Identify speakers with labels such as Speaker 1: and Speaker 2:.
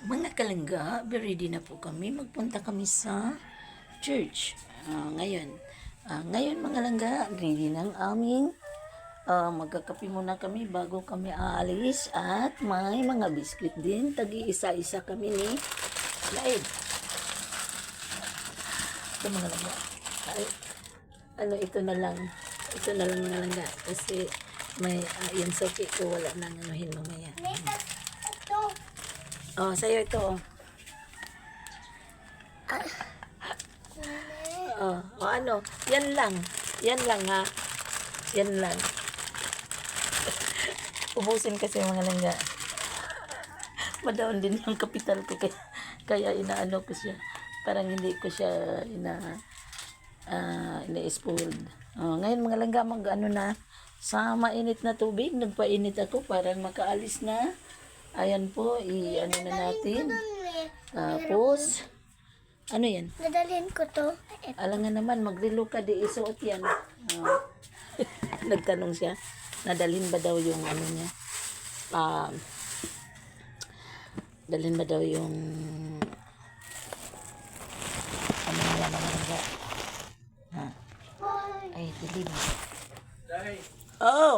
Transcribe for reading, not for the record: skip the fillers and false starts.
Speaker 1: Mga kalangga, ready na po kami. Magpunta kami sa church. Ngayon mga langga, ready ng aming magkakape muna kami bago kami aalis. At may mga biskuit din. Tagi-isa-isa kami ni Laid. Ito mga langga. Ito na lang. Ito na lang mga langga. Kasi may yung soki ko wala nang anuhin mamaya. Oh, sa'yo ito. Ano? Yan lang. Yan lang ha. Yan lang. Ubusin kasi mga langga. Madaon din yung kapital ko kaya inaano ko siya. Parang hindi ko siya ina-spoiled. Ngayon mga langga mag-ano na sa mainit na tubig. Nagpainit ako para makaalis na. Ayan po, i-ano na natin. Tapos, ano yan?
Speaker 2: Nadalhin ko to.
Speaker 1: Alangan naman, magrelo ka di isuot yan. Nagtanong siya, nadalhin ba daw yung ano niya? Dalhin ba daw yung ano nga naman nga? Ay, dilim. Oh!